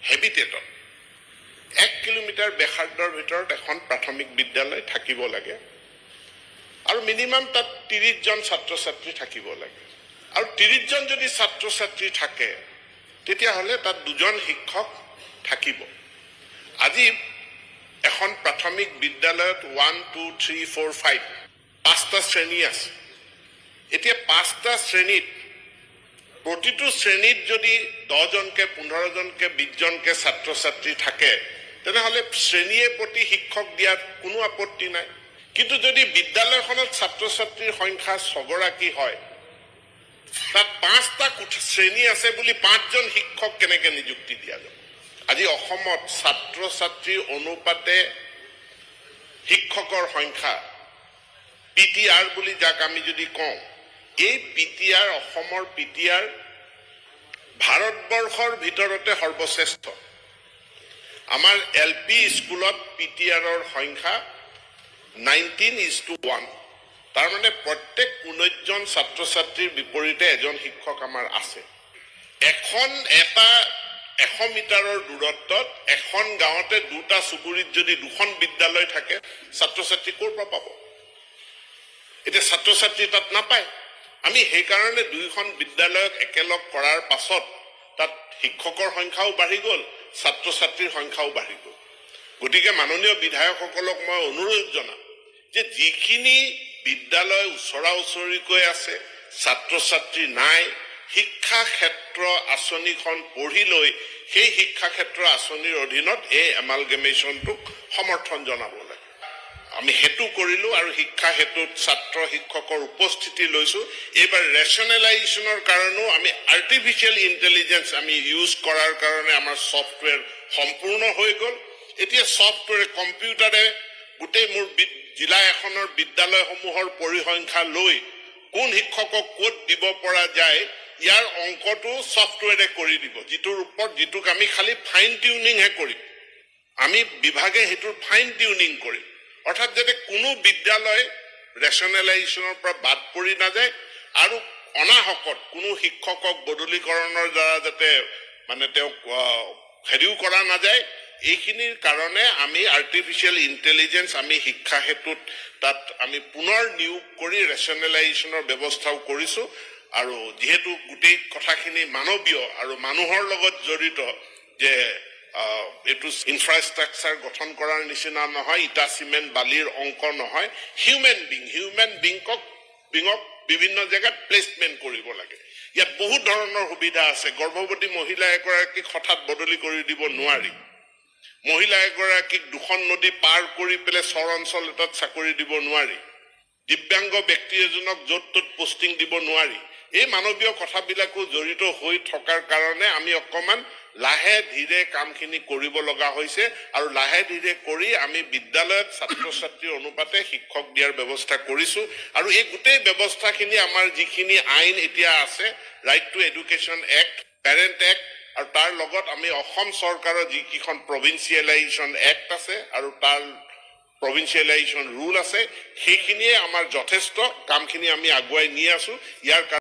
হেবিটেটত 1 kilometre বেখাৰ্ডৰ ভিতৰত এখন প্ৰাথমিক বিদ্যালয় থাকিব লাগে আৰু মিনিমাম তাত 30 জন ছাত্ৰ ছাত্ৰী থাকিব লাগে আৰু 30 জন যদি ছাত্ৰ ছাত্ৰী থাকে তেতিয়া হলে তাত 2 জন শিক্ষক থাকিব আজি এখন প্ৰাথমিক বিদ্যালয়ত 1 2 3 4 5 পাঁচটা শ্ৰেণী আছে এতিয়া পাঁচটা শ্ৰেণীত প্ৰতিটো শ্ৰেণীত যদি 10 জনকে 15 জনকে 20 জনকে ছাত্ৰ ছাত্ৰী থাকে তেনেহলে শ্ৰেণীয়ে প্ৰতি শিক্ষক দিয়াৰ কোনো আপত্তি নাই কিন্তু যদি বিদ্যালয়খনত ছাত্ৰ ছাত্ৰীৰ সংখ্যা 6 গৰাকী হয় তাত 5টা শ্ৰেণী আছে বুলি 5 জন শিক্ষক কেনেকৈ নিযুক্তি দিয়া যাব আজি অসমত ছাত্ৰ ছাত্ৰীৰ অনুপাতে শিক্ষকৰ সংখ্যা পিটিআৰ বুলি যাক আমি যদি কওঁ এই পিটিআৰ অসমৰ পিটিআৰ ভাৰতবৰ্ষৰ ভিতৰতে সৰ্বশ্ৰেষ্ঠ আমাৰ এলপি স্কুলত পিটিআৰৰ সংখ্যা 19:1 তাৰ মানে প্ৰত্যেক 19 জন ছাত্ৰ ছাত্ৰীৰ বিপৰীতে এজন শিক্ষক আমাৰ আছে এখন এটা 100 মিটাৰৰ দূৰত্বত এখন গাঁৱতে দুটা চুবুৰীত যদি দুখন বিদ্যালয় থাকে ছাত্ৰ ছাত্ৰী ক'ৰ পৰা পাব এটা ছাত্ৰ ছাত্ৰী তাত নাপায় আমি সেই কাৰণে দুইখন বিদ্যালয়ক একেলগ কৰাৰ পাছত তাত শিক্ষকৰ সংখ্যাও বাঢ়ি গ'ল ছাত্ৰ ছাত্ৰীৰ সংখ্যাও বাঢ়ি গ'ল গতিকে মাননীয় বিধায়কসকলক মই অনুৰোধ জনাম যে যিখিনি বিদ্যালয় ওচৰা ওচৰিকৈ আছে ছাত্ৰ ছাত্ৰী নাই শিক্ষা ক্ষেত্ৰ আঁচনিখন পঢ়ি লৈ সেই শিক্ষা ক্ষেত্ৰ আঁচনিৰ অধীনত এই এমালগেমেশ্যনটোক সমৰ্থন জনাব লাগে আমি হেতু কৰিলো আৰু শিক্ষা হেতুত ছাত্ৰ শিক্ষকৰ উপস্থিতি লৈছো এবাৰ ৰেশনেলাইজেশ্যনৰ কাৰণেও আমি আৰ্টিফিশিয়াল ইন্টেলিজেন্স আমি ইউজ কৰাৰ কাৰণে আমাৰ সফটওয়্যাৰ সম্পূৰ্ণ হৈ গ'ল এতিয়া সফটওয়্যাৰ কম্পিউটাৰে গোটেই মোৰ জিলা এখনৰ বিদ্যালয়সমূহৰ পৰিসংখ্যা লৈ কোন শিক্ষকক ক'ত দিব পৰা যায় ইয়াৰ অংকটো সফটওয়্যাৰে কৰি দিব যিটোৰ ওপৰত যিটোক আমি খালি ফাইন টিউনিং হে কৰিম আমি বিভাগে হেতুৰ ফাইন টিউনিং কৰিম অৰ্থাৎ যাতে কোনো বিদ্যালয় ৰেশনেলাইজেশ্যনৰ পৰা বাদ পৰি নাযায় আৰু অনাহকত কোনো শিক্ষকক বদলীকৰণৰ দ্বাৰা যাতে মানে তেওঁক হেৰিও কৰা নাযায় এইখিনিৰ কাৰণে আমি আৰ্টিফিশিয়াল ইন্টেলিজেন্স আমি শিক্ষা হেতুত তাত আমি পুনৰ নিয়োগ কৰি ৰেশনেলাইজেশ্যনৰ ব্যৱস্থাও কৰিছো আৰু যেহেতু গোটেই কথাখিনি মানৱীয় আৰু মানুহৰ লগত জড়িত যে এটু ইনফ্ৰাষ্ট্ৰাকচাৰ গঠন কৰাৰ নিচিনা নহয় ইটা সিমেন্ট বালিৰ অংক নহয় হিউম্যান বিংক বিভিন্ন জায়গাত প্লেসমেন্ট কৰিব লাগে ইয়াত বহুত ধৰণৰ সুবিধা আছে গৰ্ভৱতী মহিলা এগৰাকীক হঠাৎ বদলি কৰি দিব নোৱাৰি মহিলা এগৰাকীক দুখন নদী পাৰ কৰি পেলে চৰ অঞ্চল এটাত চাকৰি দিব নোৱাৰি দিব্যাংগ ব্যক্তি এজনক য'ত ত'ত পোষ্টিং দিব নোৱাৰি এই মানৱীয় কথাবিলাকো জড়িত হৈ থকাৰ কাৰণে আমি অকমান লাহে ধীৰে কামখিনি কৰিব লগা হৈছে আৰু লাহে ধীৰে কৰি আমি বিদ্যালয়ত ছাত্ৰ ছাত্ৰীৰ অনুপাতে শিক্ষক দিয়াৰ ব্যৱস্থা কৰিছো আৰু এই গোটেই ব্যৱস্থাখিনি আমাৰ যিখিনি আইন এতিয়া আছে right to education act parent act আৰু তাৰ লগত আমি অসম চৰকাৰৰ যিকিখন প্ৰভিন্সিয়েলাইজেশ্যন এক্ট আছে আৰু তাৰ প্ৰভিন্সিয়েলাইজেশ্যন ৰুল আছে সেইখিনিয়ে আমাৰ যথেষ্ট কামখিনি আমি আগুৱাই নি আছো ইয়াৰ